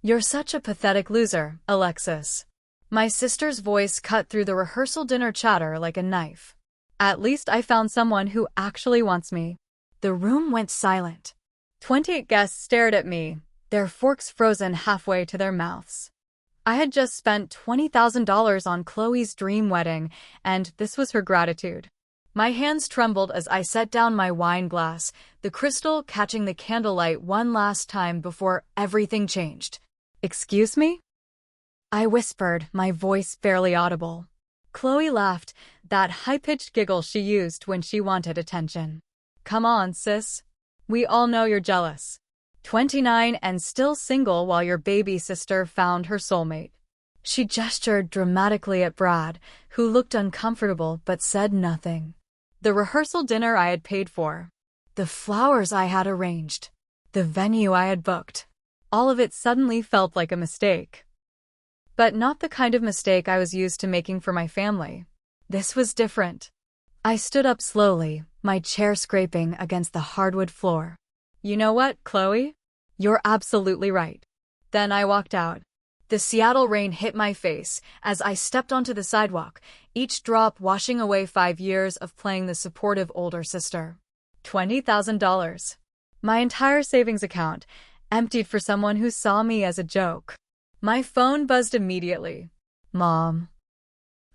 You're such a pathetic loser, Alexis. My sister's voice cut through the rehearsal dinner chatter like a knife. At least I found someone who actually wants me. The room went silent. 28 guests stared at me, their forks frozen halfway to their mouths. I had just spent $20,000 on Chloe's dream wedding, and this was her gratitude. My hands trembled as I set down my wine glass, the crystal catching the candlelight one last time before everything changed. "Excuse me?" I whispered, my voice barely audible. Chloe laughed, that high-pitched giggle she used when she wanted attention. "Come on, sis. We all know you're jealous. 29 and still single while your baby sister found her soulmate." She gestured dramatically at Brad, who looked uncomfortable but said nothing. The rehearsal dinner I had paid for, the flowers I had arranged, the venue I had booked, all of it suddenly felt like a mistake. But not the kind of mistake I was used to making for my family. This was different. I stood up slowly, my chair scraping against the hardwood floor. "You know what, Chloe? You're absolutely right." Then I walked out. The Seattle rain hit my face as I stepped onto the sidewalk, each drop washing away 5 years of playing the supportive older sister. $20,000. My entire savings account, emptied for someone who saw me as a joke. My phone buzzed immediately. "Mom."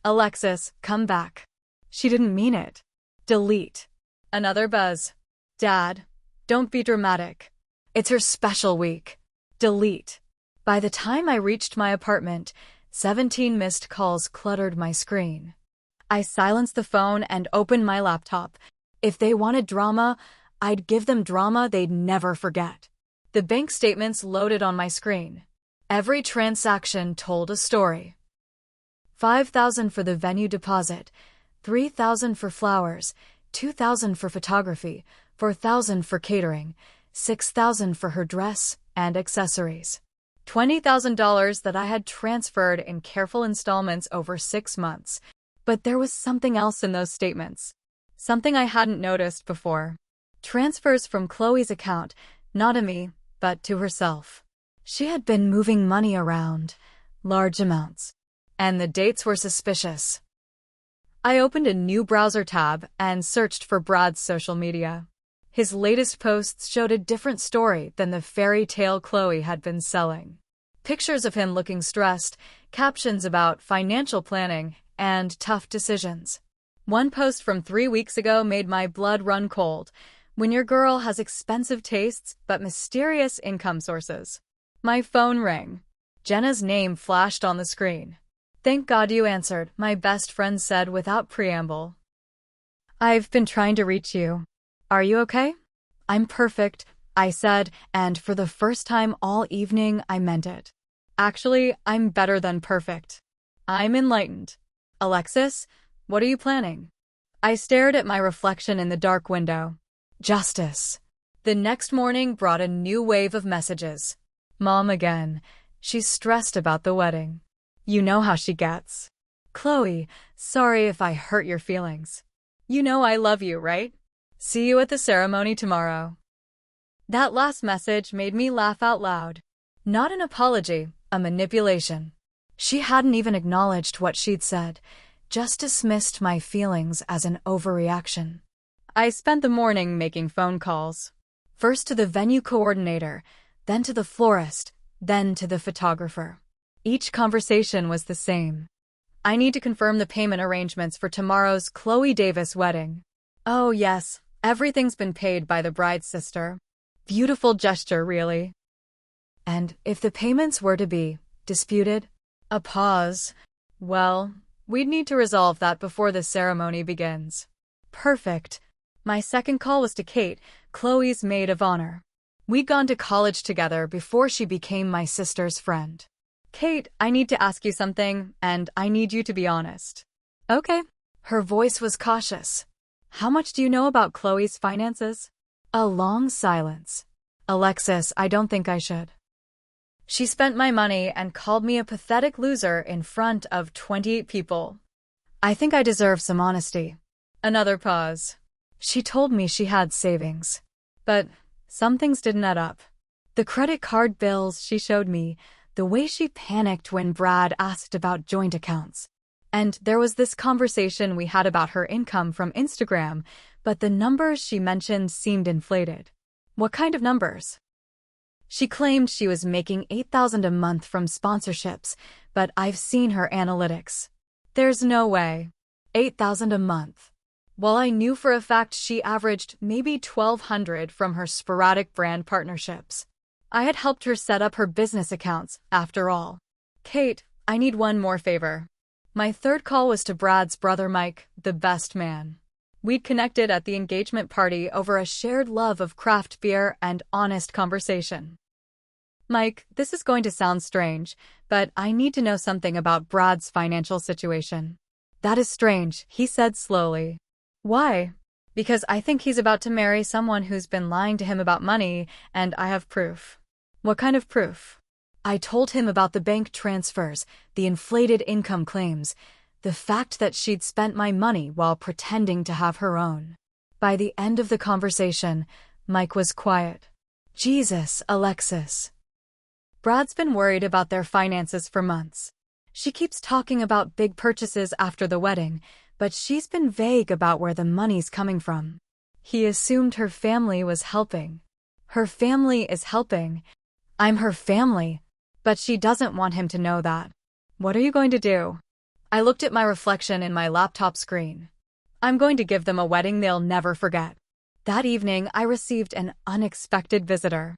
"Alexis, come back." She didn't mean it. Delete. Another buzz. "Dad, don't be dramatic. It's her special week." Delete. By the time I reached my apartment, 17 missed calls cluttered my screen. I silenced the phone and opened my laptop. If they wanted drama, I'd give them drama they'd never forget. The bank statements loaded on my screen. Every transaction told a story. $5,000 for the venue deposit, $3,000 for flowers, $2,000 for photography, $4,000 for catering, $6,000 for her dress and accessories. $20,000 that I had transferred in careful installments over 6 months. But there was something else in those statements. Something I hadn't noticed before. Transfers from Chloe's account, not to me, but to herself. She had been moving money around, large amounts. And the dates were suspicious. I opened a new browser tab and searched for Brad's social media. His latest posts showed a different story than the fairy tale Chloe had been selling. Pictures of him looking stressed, captions about financial planning, and tough decisions. One post from 3 weeks ago made my blood run cold. "When your girl has expensive tastes but mysterious income sources." My phone rang. Jenna's name flashed on the screen. "Thank God you answered," my best friend said without preamble. "I've been trying to reach you. Are you okay?" "I'm perfect," I said, and for the first time all evening I meant it. Actually, I'm better than perfect. I'm enlightened. "Alexis, what are you planning?" I stared at my reflection in the dark window. Justice. The next morning brought a new wave of messages. "Mom again. She's stressed about the wedding. You know how she gets." "Chloe, sorry if I hurt your feelings. You know I love you, right? See you at the ceremony tomorrow." That last message made me laugh out loud. Not an apology, a manipulation. She hadn't even acknowledged what she'd said, just dismissed my feelings as an overreaction. I spent the morning making phone calls. First to the venue coordinator, then to the florist, then to the photographer. Each conversation was the same. "I need to confirm the payment arrangements for tomorrow's Chloe Davis wedding." "Oh yes, everything's been paid by the bride's sister." Beautiful gesture, really. "And if the payments were to be disputed?" A pause. "Well, we'd need to resolve that before the ceremony begins." Perfect. My second call was to Kate, Chloe's maid of honor. We'd gone to college together before she became my sister's friend. "Kate, I need to ask you something, and I need you to be honest." "Okay." Her voice was cautious. "How much do you know about Chloe's finances?" A long silence. "Alexis, I don't think I should." She spent my money and called me a pathetic loser in front of 28 people. "I think I deserve some honesty." Another pause. She told me she had savings. But some things didn't add up. The credit card bills she showed me, The way she panicked when Brad asked about joint accounts. And there was this conversation we had about her income from Instagram, but the numbers she mentioned seemed inflated. What kind of numbers? She claimed she was making $8,000 a month from sponsorships, but I've seen her analytics. There's no way. $8,000 a month. While I knew for a fact she averaged maybe $1,200 from her sporadic brand partnerships. I had helped her set up her business accounts, after all. Kate, I need one more favor. My third call was to Brad's brother Mike, the best man. We'd connected at the engagement party over a shared love of craft beer and honest conversation. Mike, this is going to sound strange, but I need to know something about Brad's financial situation. That is strange, he said slowly. Why? Because I think he's about to marry someone who's been lying to him about money, and I have proof. What kind of proof? I told him about the bank transfers, the inflated income claims, the fact that she'd spent my money while pretending to have her own. By the end of the conversation, Mike was quiet. Jesus, Alexis. Brad's been worried about their finances for months. She keeps talking about big purchases after the wedding, but she's been vague about where the money's coming from. He assumed her family was helping. Her family is helping. I'm her family, but she doesn't want him to know that. What are you going to do? I looked at my reflection in my laptop screen. I'm going to give them a wedding they'll never forget. That evening, I received an unexpected visitor.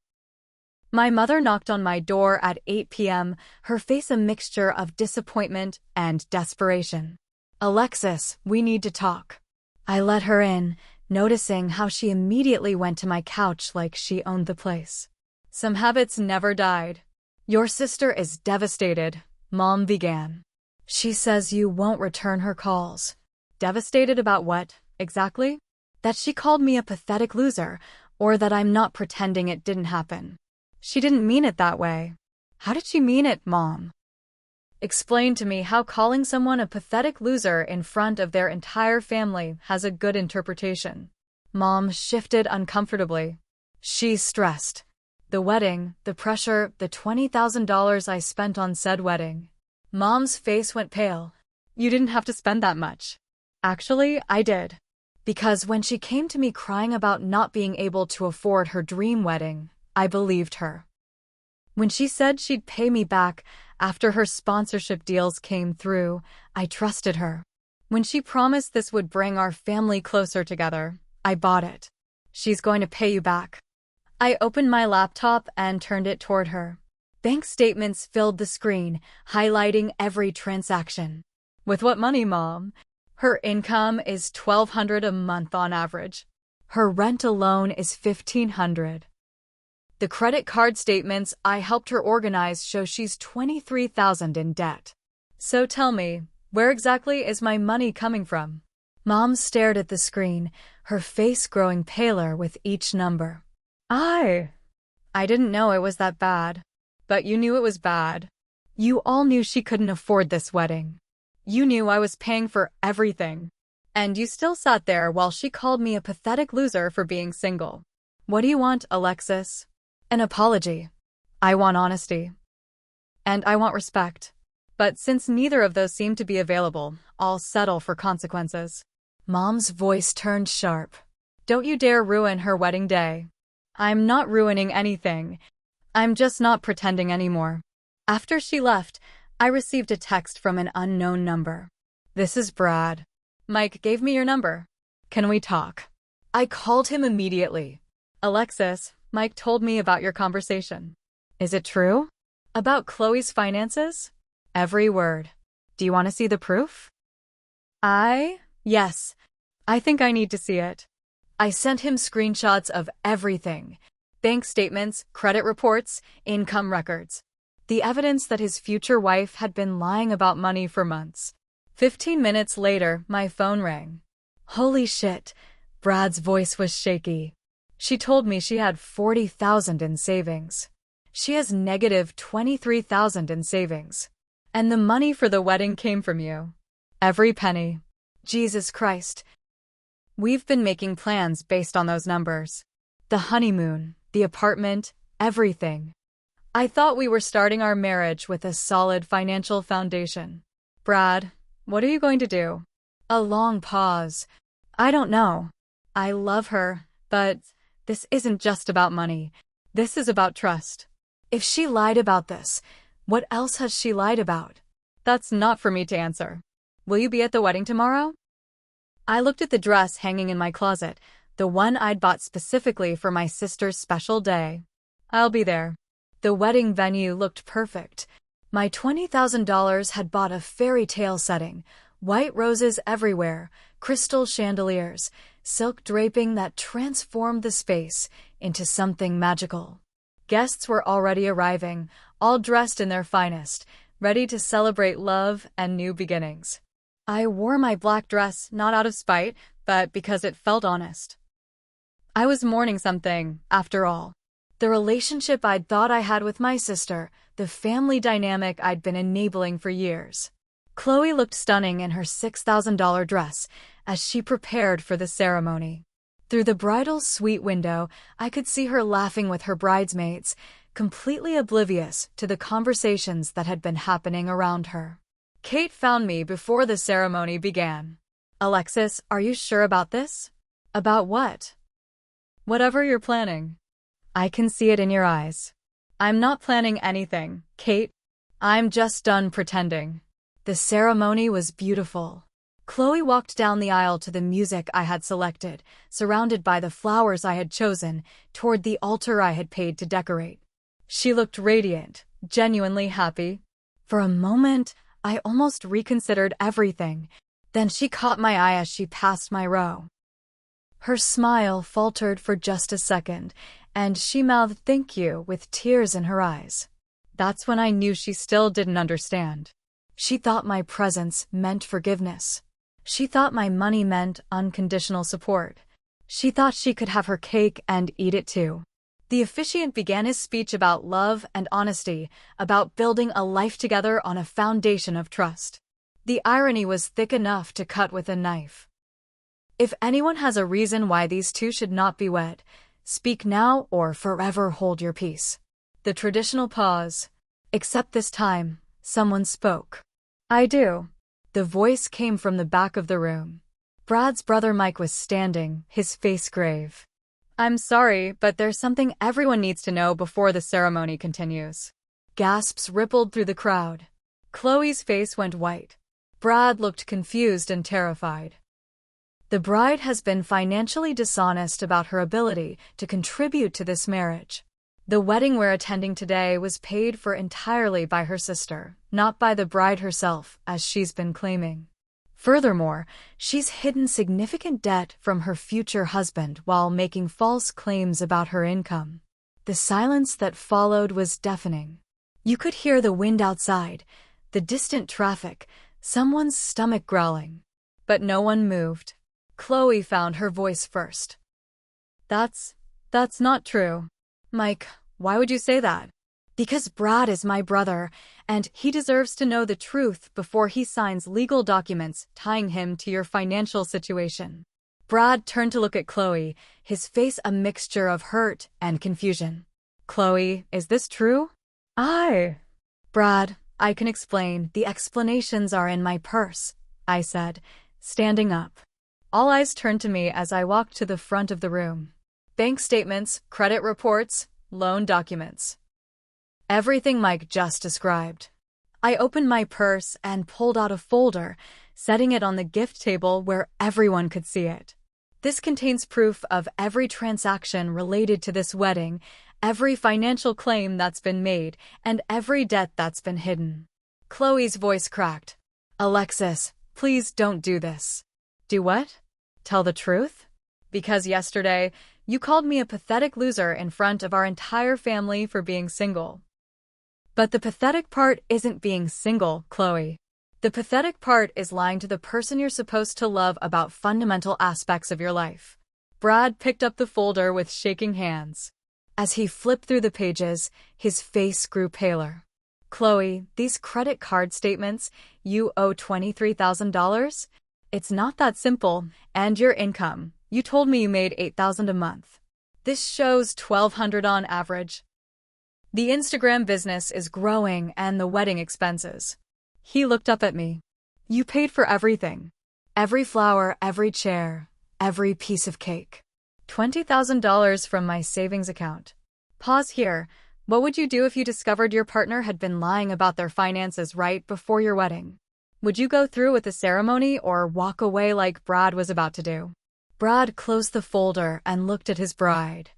My mother knocked on my door at 8 p.m., her face a mixture of disappointment and desperation. Alexis, we need to talk. I let her in, noticing how she immediately went to my couch like she owned the place. Some habits never died. Your sister is devastated, Mom began. She says you won't return her calls. Devastated about what, exactly? That she called me a pathetic loser, or that I'm not pretending it didn't happen. She didn't mean it that way. How did she mean it, Mom? Explain to me how calling someone a pathetic loser in front of their entire family has a good interpretation. Mom shifted uncomfortably. She's stressed. The wedding, the pressure, the $20,000 I spent on said wedding. Mom's face went pale. You didn't have to spend that much. Actually, I did. Because when she came to me crying about not being able to afford her dream wedding, I believed her. When she said she'd pay me back after her sponsorship deals came through, I trusted her. When she promised this would bring our family closer together, I bought it. She's going to pay you back. I opened my laptop and turned it toward her. Bank statements filled the screen, highlighting every transaction. With what money, Mom? Her income is $1,200 a month on average. Her rent alone is $1,500. The credit card statements I helped her organize show she's $23,000 in debt. So tell me, where exactly is my money coming from? Mom stared at the screen, her face growing paler with each number. I didn't know it was that bad. But you knew it was bad. You all knew she couldn't afford this wedding. You knew I was paying for everything. And you still sat there while she called me a pathetic loser for being single. What do you want, Alexis? An apology. I want honesty. And I want respect. But since neither of those seem to be available, I'll settle for consequences. Mom's voice turned sharp. Don't you dare ruin her wedding day. I'm not ruining anything. I'm just not pretending anymore. After she left, I received a text from an unknown number. This is Brad. Mike gave me your number. Can we talk? I called him immediately. Alexis, Mike told me about your conversation. Is it true? About Chloe's finances? Every word. Do you want to see the proof? Yes. I think I need to see it. I sent him screenshots of everything. Bank statements, credit reports, income records. The evidence that his future wife had been lying about money for months. 15 minutes later, my phone rang. Holy shit. Brad's voice was shaky. She told me she had $40,000 in savings. She has negative $23,000 in savings. And the money for the wedding came from you. Every penny. Jesus Christ. We've been making plans based on those numbers. The honeymoon, the apartment, everything. I thought we were starting our marriage with a solid financial foundation. Brad, what are you going to do? A long pause. I don't know. I love her, but this isn't just about money. This is about trust. If she lied about this, what else has she lied about? That's not for me to answer. Will you be at the wedding tomorrow? I looked at the dress hanging in my closet, the one I'd bought specifically for my sister's special day. I'll be there. The wedding venue looked perfect. My $20,000 had bought a fairy tale setting, white roses everywhere, crystal chandeliers, silk draping that transformed the space into something magical. Guests were already arriving, all dressed in their finest, ready to celebrate love and new beginnings. I wore my black dress not out of spite, but because it felt honest. I was mourning something, after all. The relationship I'd thought I had with my sister, the family dynamic I'd been enabling for years. Chloe looked stunning in her $6,000 dress as she prepared for the ceremony. Through the bridal suite window, I could see her laughing with her bridesmaids, completely oblivious to the conversations that had been happening around her. Kate found me before the ceremony began. Alexis, are you sure about this? About what? Whatever you're planning. I can see it in your eyes. I'm not planning anything, Kate. I'm just done pretending. The ceremony was beautiful. Chloe walked down the aisle to the music I had selected, surrounded by the flowers I had chosen, toward the altar I had paid to decorate. She looked radiant, genuinely happy. For a moment, I almost reconsidered everything. Then she caught my eye as she passed my row. Her smile faltered for just a second, and she mouthed thank you with tears in her eyes. That's when I knew she still didn't understand. She thought my presence meant forgiveness. She thought my money meant unconditional support. She thought she could have her cake and eat it too. The officiant began his speech about love and honesty, about building a life together on a foundation of trust. The irony was thick enough to cut with a knife. If anyone has a reason why these two should not be wed, speak now or forever hold your peace. The traditional pause. Except this time, someone spoke. I do. The voice came from the back of the room. Brad's brother Mike was standing, his face grave. I'm sorry, but there's something everyone needs to know before the ceremony continues. Gasps rippled through the crowd. Chloe's face went white. Brad looked confused and terrified. The bride has been financially dishonest about her ability to contribute to this marriage. The wedding we're attending today was paid for entirely by her sister, not by the bride herself, as she's been claiming. Furthermore, she's hidden significant debt from her future husband while making false claims about her income. The silence that followed was deafening. You could hear the wind outside, the distant traffic, someone's stomach growling. But no one moved. Chloe found her voice first. That's not true. Mike, why would you say that? Because Brad is my brother, and he deserves to know the truth before he signs legal documents tying him to your financial situation. Brad turned to look at Chloe, his face a mixture of hurt and confusion. Chloe, is this true? Brad, I can explain. The explanations are in my purse, I said, standing up. All eyes turned to me as I walked to the front of the room. Bank statements, credit reports, loan documents. Everything Mike just described. I opened my purse and pulled out a folder, setting it on the gift table where everyone could see it. This contains proof of every transaction related to this wedding, every financial claim that's been made, and every debt that's been hidden. Chloe's voice cracked. Alexis, please don't do this. Do what? Tell the truth? Because yesterday, you called me a pathetic loser in front of our entire family for being single. But the pathetic part isn't being single, Chloe. The pathetic part is lying to the person you're supposed to love about fundamental aspects of your life. Brad picked up the folder with shaking hands. As he flipped through the pages, his face grew paler. Chloe, these credit card statements, you owe $23,000? It's not that simple, and your income. You told me you made $8,000 a month. This shows $1,200 on average. The Instagram business is growing and the wedding expenses. He looked up at me. You paid for everything. Every flower, every chair, every piece of cake. $20,000 from my savings account. Pause here. What would you do if you discovered your partner had been lying about their finances right before your wedding? Would you go through with the ceremony or walk away like Brad was about to do? Brad closed the folder and looked at his bride.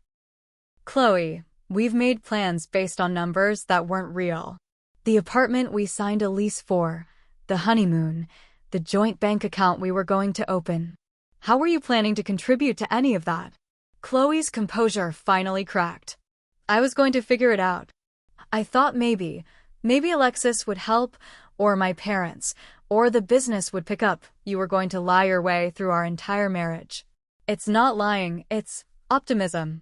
Chloe, we've made plans based on numbers that weren't real. The apartment we signed a lease for, the honeymoon, the joint bank account we were going to open. How were you planning to contribute to any of that? Chloe's composure finally cracked. I was going to figure it out. I thought maybe Alexis would help, or my parents, or the business would pick up. You were going to lie your way through our entire marriage. It's not lying, it's optimism.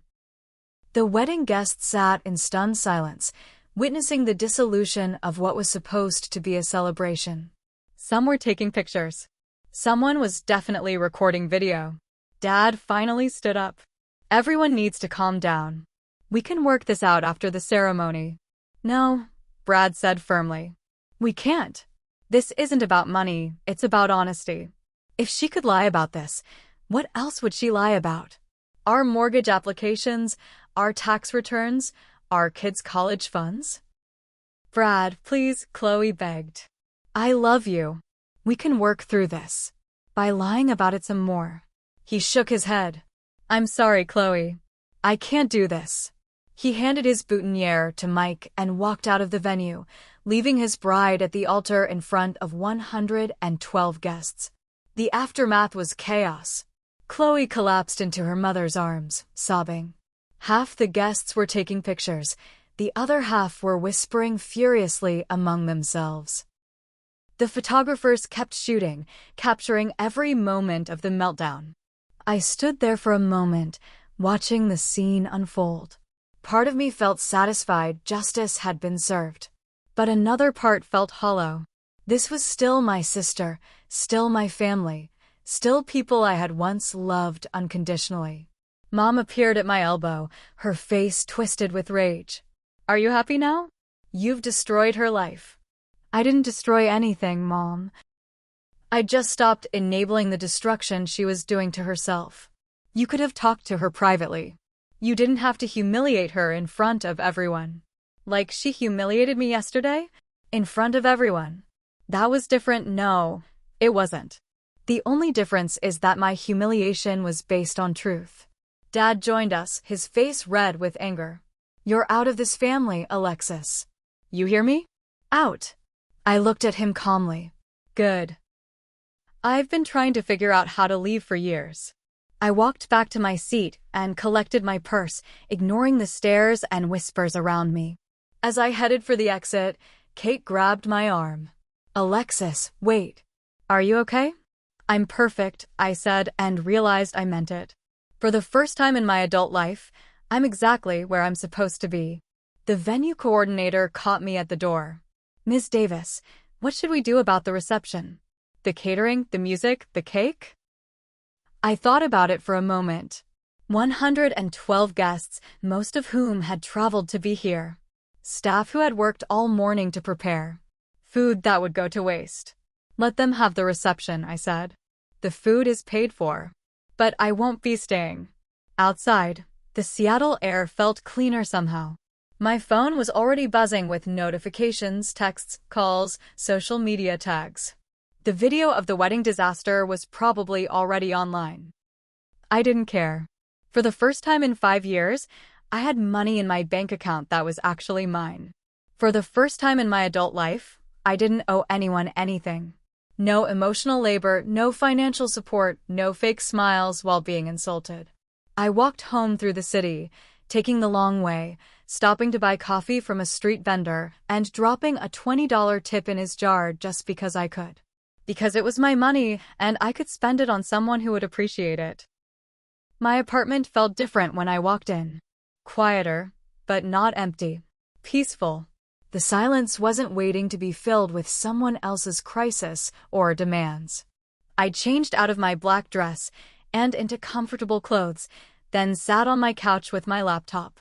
The wedding guests sat in stunned silence, witnessing the dissolution of what was supposed to be a celebration. Some were taking pictures. Someone was definitely recording video. Dad finally stood up. Everyone needs to calm down. We can work this out after the ceremony. No, Brad said firmly. We can't. This isn't about money, it's about honesty. If she could lie about this, what else would she lie about? Our mortgage applications, our tax returns, our kids' college funds? Brad, please, Chloe begged. I love you. We can work through this. By lying about it some more. He shook his head. I'm sorry, Chloe. I can't do this. He handed his boutonniere to Mike and walked out of the venue, leaving his bride at the altar in front of 112 guests. The aftermath was chaos. Chloe collapsed into her mother's arms, sobbing. Half the guests were taking pictures. The other half were whispering furiously among themselves. The photographers kept shooting, capturing every moment of the meltdown. I stood there for a moment, watching the scene unfold. Part of me felt satisfied justice had been served. But another part felt hollow. This was still my sister, still my family, still people I had once loved unconditionally. Mom appeared at my elbow, her face twisted with rage. Are you happy now? You've destroyed her life. I didn't destroy anything, Mom. I just stopped enabling the destruction she was doing to herself. You could have talked to her privately. You didn't have to humiliate her in front of everyone. Like she humiliated me yesterday? In front of everyone. That was different. No, it wasn't. The only difference is that my humiliation was based on truth. Dad joined us, his face red with anger. You're out of this family, Alexis. You hear me? Out. I looked at him calmly. Good. I've been trying to figure out how to leave for years. I walked back to my seat and collected my purse, ignoring the stares and whispers around me. As I headed for the exit, Kate grabbed my arm. Alexis, wait. Are you okay? I'm perfect, I said, and realized I meant it. For the first time in my adult life, I'm exactly where I'm supposed to be. The venue coordinator caught me at the door. Ms. Davis, what should we do about the reception? The catering, the music, the cake? I thought about it for a moment. 112 guests, most of whom had traveled to be here. Staff who had worked all morning to prepare. Food that would go to waste. Let them have the reception, I said. The food is paid for. But I won't be staying. Outside, the Seattle air felt cleaner somehow. My phone was already buzzing with notifications, texts, calls, social media tags. The video of the wedding disaster was probably already online. I didn't care. For the first time in 5 years, I had money in my bank account that was actually mine. For the first time in my adult life, I didn't owe anyone anything. No emotional labor, no financial support, no fake smiles while being insulted. I walked home through the city, taking the long way, stopping to buy coffee from a street vendor and dropping a $20 tip in his jar just because I could. Because it was my money and I could spend it on someone who would appreciate it. My apartment felt different when I walked in. Quieter, but not empty. Peaceful. The silence wasn't waiting to be filled with someone else's crisis or demands. I changed out of my black dress and into comfortable clothes, then sat on my couch with my laptop.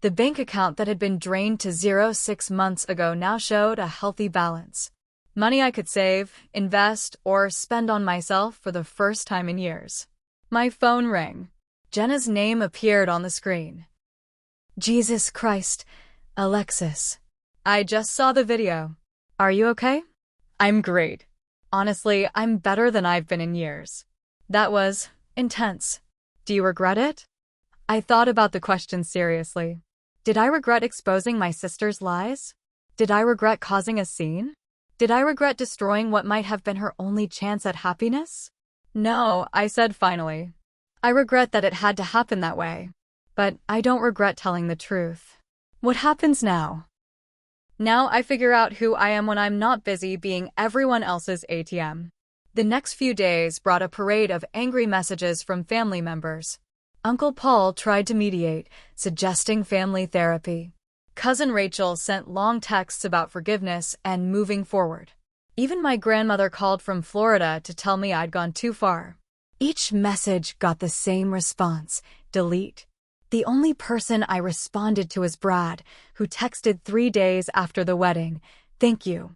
The bank account that had been drained to zero 6 months ago now showed a healthy balance. Money I could save, invest, or spend on myself for the first time in years. My phone rang. Jenna's name appeared on the screen. Jesus Christ, Alexis. I just saw the video. Are you okay? I'm great. Honestly, I'm better than I've been in years. That was intense. Do you regret it? I thought about the question seriously. Did I regret exposing my sister's lies? Did I regret causing a scene? Did I regret destroying what might have been her only chance at happiness? No, I said finally. I regret that it had to happen that way. But I don't regret telling the truth. What happens now? Now I figure out who I am when I'm not busy being everyone else's ATM. The next few days brought a parade of angry messages from family members. Uncle Paul tried to mediate, suggesting family therapy. Cousin Rachel sent long texts about forgiveness and moving forward. Even my grandmother called from Florida to tell me I'd gone too far. Each message got the same response: delete. The only person I responded to was Brad, who texted 3 days after the wedding, "Thank you."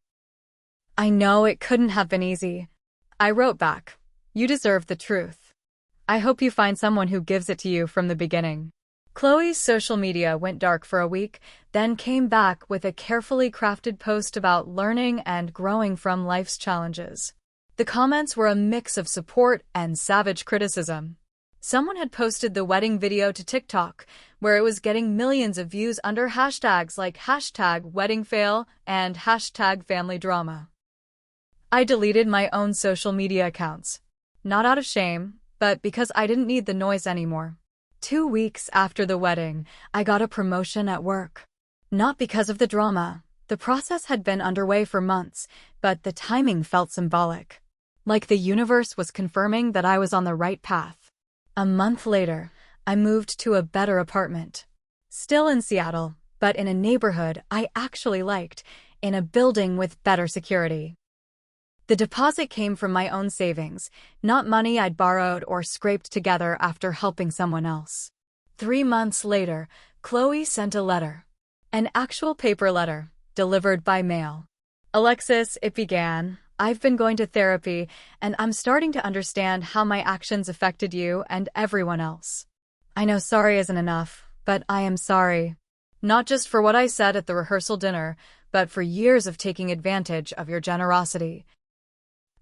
I know it couldn't have been easy. I wrote back, "You deserve the truth. I hope you find someone who gives it to you from the beginning." Chloe's social media went dark for a week, then came back with a carefully crafted post about learning and growing from life's challenges. The comments were a mix of support and savage criticism. Someone had posted the wedding video to TikTok, where it was getting millions of views under hashtags like #weddingfail and #familydrama. I deleted my own social media accounts. Not out of shame, but because I didn't need the noise anymore. 2 weeks after the wedding, I got a promotion at work. Not because of the drama. The process had been underway for months, but the timing felt symbolic. Like the universe was confirming that I was on the right path. A month later, I moved to a better apartment. Still in Seattle, but in a neighborhood I actually liked, in a building with better security. The deposit came from my own savings, not money I'd borrowed or scraped together after helping someone else. 3 months later, Chloe sent a letter. An actual paper letter, delivered by mail. "Alexis," it began, "I've been going to therapy, and I'm starting to understand how my actions affected you and everyone else. I know sorry isn't enough, but I am sorry. Not just for what I said at the rehearsal dinner, but for years of taking advantage of your generosity.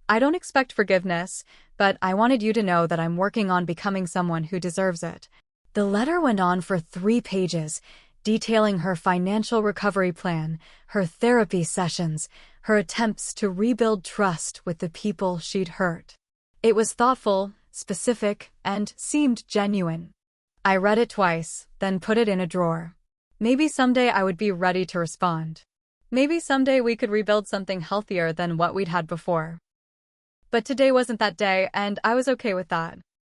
I don't expect forgiveness, but I wanted you to know that I'm working on becoming someone who deserves it." The letter went on for 3 pages, detailing her financial recovery plan, her therapy sessions, her attempts to rebuild trust with the people she'd hurt. It was thoughtful, specific, and seemed genuine. I read it twice, then put it in a drawer. Maybe someday I would be ready to respond. Maybe someday we could rebuild something healthier than what we'd had before. But today wasn't that day, and I was okay with that.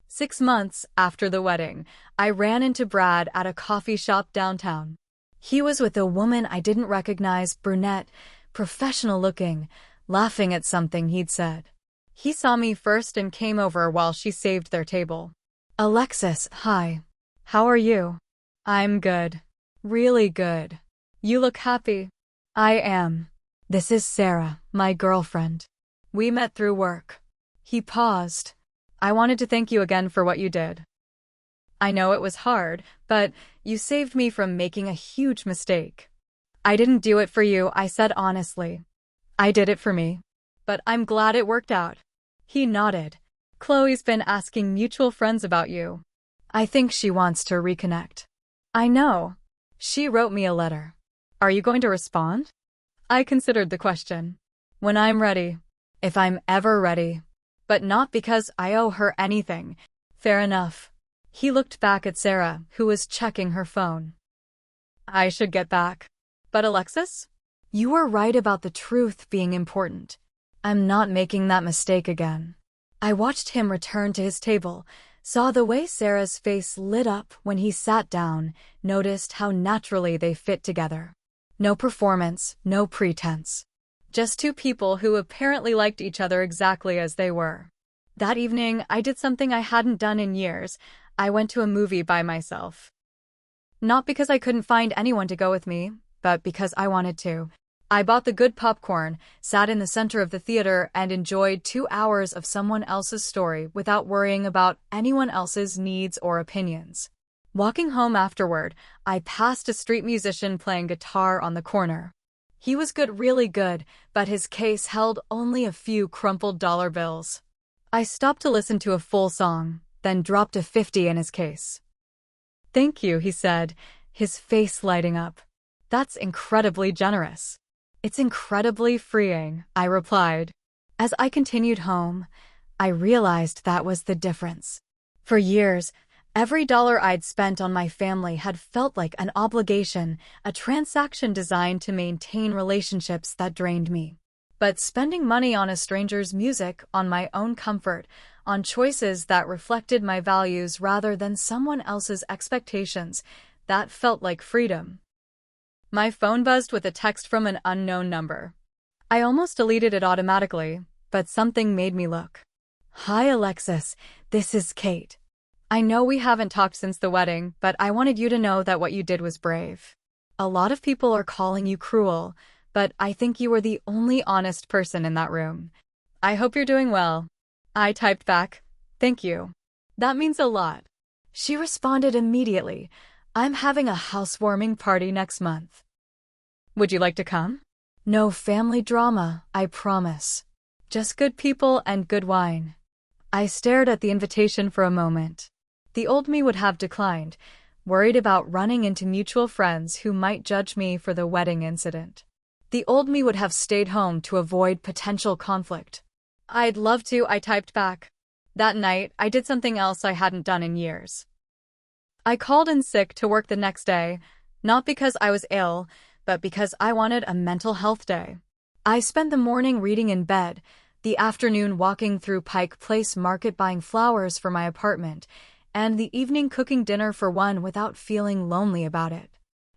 6 months after the wedding, I ran into Brad at a coffee shop downtown. He was with a woman I didn't recognize, brunette, professional looking, laughing at something he'd said. He saw me first and came over while she saved their table. "Alexis, hi. How are you?" "I'm good. Really good. You look happy." "I am. This is Sarah, my girlfriend. We met through work." He paused. "I wanted to thank you again for what you did. I know it was hard, but you saved me from making a huge mistake." "I didn't do it for you," I said honestly. "I did it for me. But I'm glad it worked out." He nodded. "Chloe's been asking mutual friends about you. I think she wants to reconnect." "I know. She wrote me a letter." "Are you going to respond?" I considered the question. "When I'm ready. If I'm ever ready. But not because I owe her anything." "Fair enough." He looked back at Sarah, who was checking her phone. "I should get back. But Alexis? You were right about the truth being important. I'm not making that mistake again." I watched him return to his table, saw the way Sarah's face lit up when he sat down, noticed how naturally they fit together. No performance, no pretense. Just 2 people who apparently liked each other exactly as they were. That evening, I did something I hadn't done in years. I went to a movie by myself. Not because I couldn't find anyone to go with me, but because I wanted to. I bought the good popcorn, sat in the center of the theater, and enjoyed 2 hours of someone else's story without worrying about anyone else's needs or opinions. Walking home afterward, I passed a street musician playing guitar on the corner. He was good, really good, but his case held only a few crumpled dollar bills. I stopped to listen to a full song, then dropped a 50 in his case. "Thank you," he said, his face lighting up. "That's incredibly generous." "It's incredibly freeing," I replied. As I continued home, I realized that was the difference. For years, every dollar I'd spent on my family had felt like an obligation, a transaction designed to maintain relationships that drained me. But spending money on a stranger's music, on my own comfort, on choices that reflected my values rather than someone else's expectations, that felt like freedom. My phone buzzed with a text from an unknown number. I almost deleted it automatically, but something made me look. "Hi Alexis, this is Kate. I know we haven't talked since the wedding, but I wanted you to know that what you did was brave. A lot of people are calling you cruel, but I think you were the only honest person in that room. I hope you're doing well." I typed back, "Thank you. That means a lot." She responded immediately, "I'm having a housewarming party next month. Would you like to come? No family drama, I promise. Just good people and good wine." I stared at the invitation for a moment. The old me would have declined, worried about running into mutual friends who might judge me for the wedding incident. The old me would have stayed home to avoid potential conflict. "I'd love to," I typed back. That night, I did something else I hadn't done in years. I called in sick to work the next day, not because I was ill, but because I wanted a mental health day. I spent the morning reading in bed, the afternoon walking through Pike Place Market buying flowers for my apartment, and the evening cooking dinner for one without feeling lonely about it.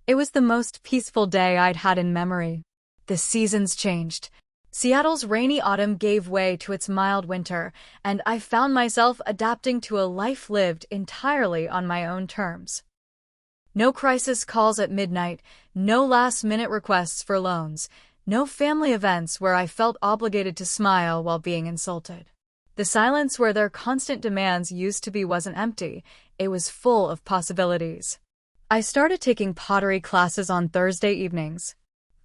It was the most peaceful day I'd had in memory. The seasons changed. Seattle's rainy autumn gave way to its mild winter, and I found myself adapting to a life lived entirely on my own terms. No crisis calls at midnight, no last-minute requests for loans, no family events where I felt obligated to smile while being insulted. The silence where their constant demands used to be wasn't empty, it was full of possibilities. I started taking pottery classes on Thursday evenings.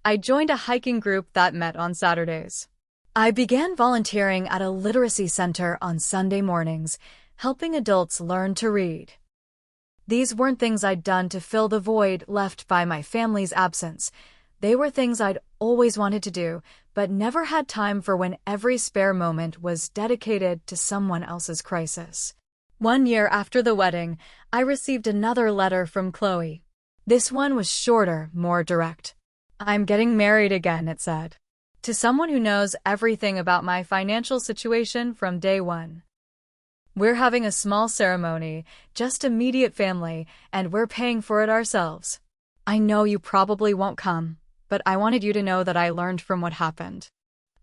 I joined a hiking group that met on Saturdays. I began volunteering at a literacy center on Sunday mornings, helping adults learn to read. These weren't things I'd done to fill the void left by my family's absence. They were things I'd always wanted to do, but never had time for when every spare moment was dedicated to someone else's crisis. 1 year after the wedding, I received another letter from Chloe. This one was shorter, more direct. "I'm getting married again," it said. "To someone who knows everything about my financial situation from day one. We're having a small ceremony, just immediate family, and we're paying for it ourselves. I know you probably won't come, but I wanted you to know that I learned from what happened.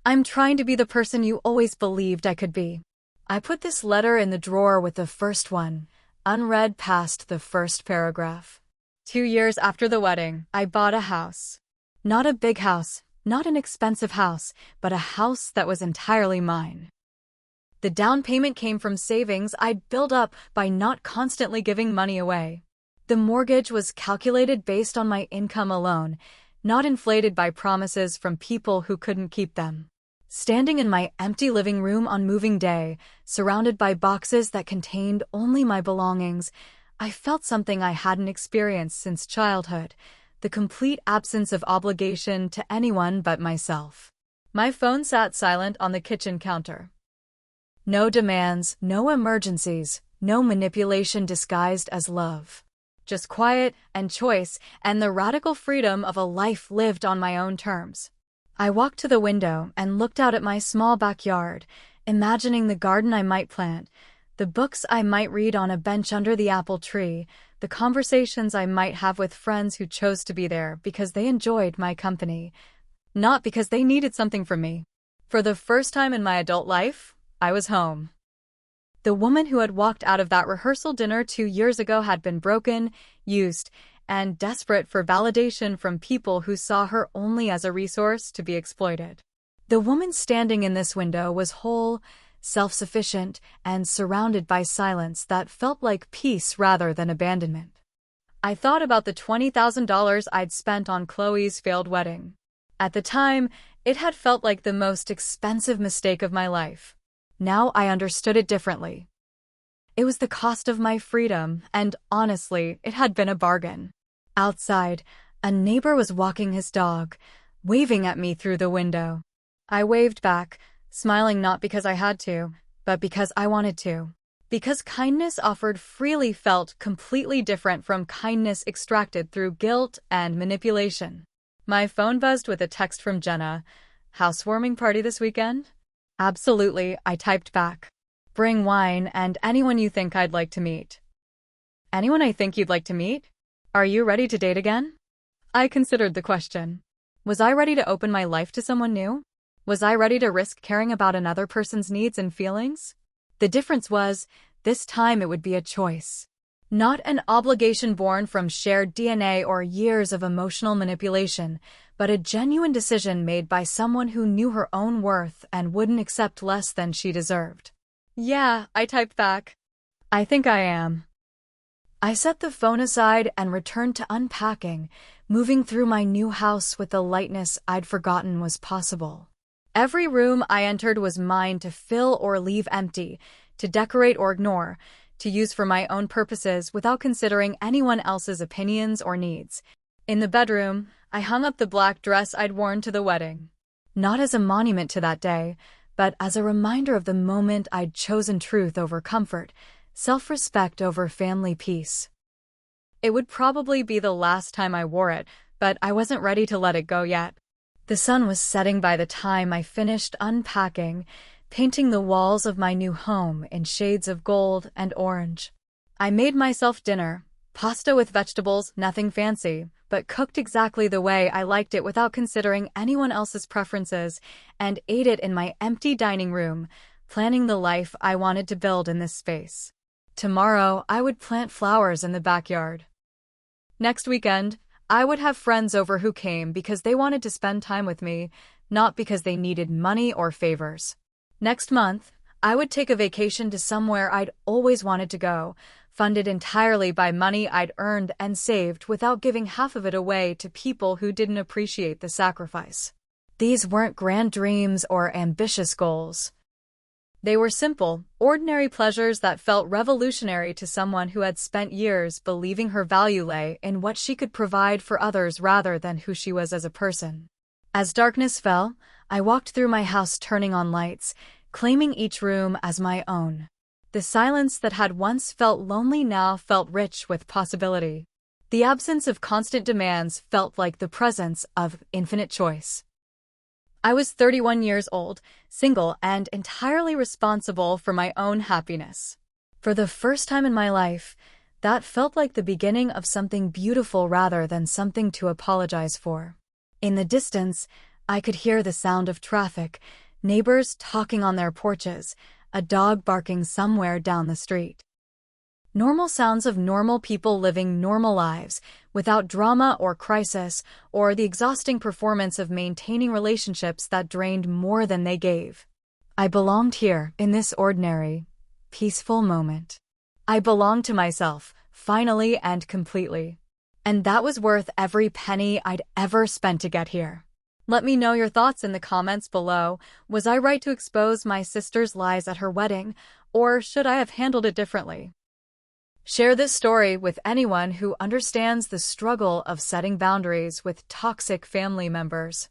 I'm trying to be the person you always believed I could be." I put this letter in the drawer with the first one, unread past the first paragraph. 2 years after the wedding, I bought a house. Not a big house, not an expensive house, but a house that was entirely mine. The down payment came from savings I'd built up by not constantly giving money away. The mortgage was calculated based on my income alone, not inflated by promises from people who couldn't keep them. Standing in my empty living room on moving day, surrounded by boxes that contained only my belongings, I felt something I hadn't experienced since childhood. The complete absence of obligation to anyone but myself. My phone sat silent on the kitchen counter. No demands, no emergencies, no manipulation disguised as love. Just quiet and choice and the radical freedom of a life lived on my own terms. I walked to the window and looked out at my small backyard, imagining the garden I might plant, the books I might read on a bench under the apple tree, the conversations I might have with friends who chose to be there because they enjoyed my company, not because they needed something from me. For the first time in my adult life, I was home. The woman who had walked out of that rehearsal dinner 2 years ago had been broken, used, and desperate for validation from people who saw her only as a resource to be exploited. The woman standing in this window was whole, self-sufficient, and surrounded by silence that felt like peace rather than abandonment. I thought about the $20,000 I'd spent on Chloe's failed wedding. At the time, it had felt like the most expensive mistake of my life. Now I understood it differently. It was the cost of my freedom, and honestly, it had been a bargain. Outside, a neighbor was walking his dog, waving at me through the window. I waved back, smiling not because I had to, but because I wanted to. Because kindness offered freely felt completely different from kindness extracted through guilt and manipulation. My phone buzzed with a text from Jenna. "Housewarming party this weekend?" "Absolutely," I typed back. "Bring wine and anyone you think I'd like to meet." "Anyone I think you'd like to meet? Are you ready to date again?" I considered the question. Was I ready to open my life to someone new? Was I ready to risk caring about another person's needs and feelings? The difference was, this time it would be a choice. Not an obligation born from shared DNA or years of emotional manipulation, but a genuine decision made by someone who knew her own worth and wouldn't accept less than she deserved. "Yeah," I typed back. "I think I am." I set the phone aside and returned to unpacking, moving through my new house with the lightness I'd forgotten was possible. Every room I entered was mine to fill or leave empty, to decorate or ignore, to use for my own purposes without considering anyone else's opinions or needs. In the bedroom, I hung up the black dress I'd worn to the wedding. Not as a monument to that day, but as a reminder of the moment I'd chosen truth over comfort, self-respect over family peace. It would probably be the last time I wore it, but I wasn't ready to let it go yet. The sun was setting by the time I finished unpacking, painting the walls of my new home in shades of gold and orange. I made myself dinner, pasta with vegetables, nothing fancy, but cooked exactly the way I liked it without considering anyone else's preferences, and ate it in my empty dining room, planning the life I wanted to build in this space. Tomorrow, I would plant flowers in the backyard. Next weekend, I would have friends over who came because they wanted to spend time with me, not because they needed money or favors. Next month, I would take a vacation to somewhere I'd always wanted to go, funded entirely by money I'd earned and saved without giving half of it away to people who didn't appreciate the sacrifice. These weren't grand dreams or ambitious goals. They were simple, ordinary pleasures that felt revolutionary to someone who had spent years believing her value lay in what she could provide for others rather than who she was as a person. As darkness fell, I walked through my house turning on lights, claiming each room as my own. The silence that had once felt lonely now felt rich with possibility. The absence of constant demands felt like the presence of infinite choice. I was 31 years old, single, and entirely responsible for my own happiness. For the first time in my life, that felt like the beginning of something beautiful rather than something to apologize for. In the distance, I could hear the sound of traffic, neighbors talking on their porches, a dog barking somewhere down the street. Normal sounds of normal people living normal lives, without drama or crisis, or the exhausting performance of maintaining relationships that drained more than they gave. I belonged here, in this ordinary, peaceful moment. I belonged to myself, finally and completely. And that was worth every penny I'd ever spent to get here. Let me know your thoughts in the comments below. Was I right to expose my sister's lies at her wedding, or should I have handled it differently? Share this story with anyone who understands the struggle of setting boundaries with toxic family members.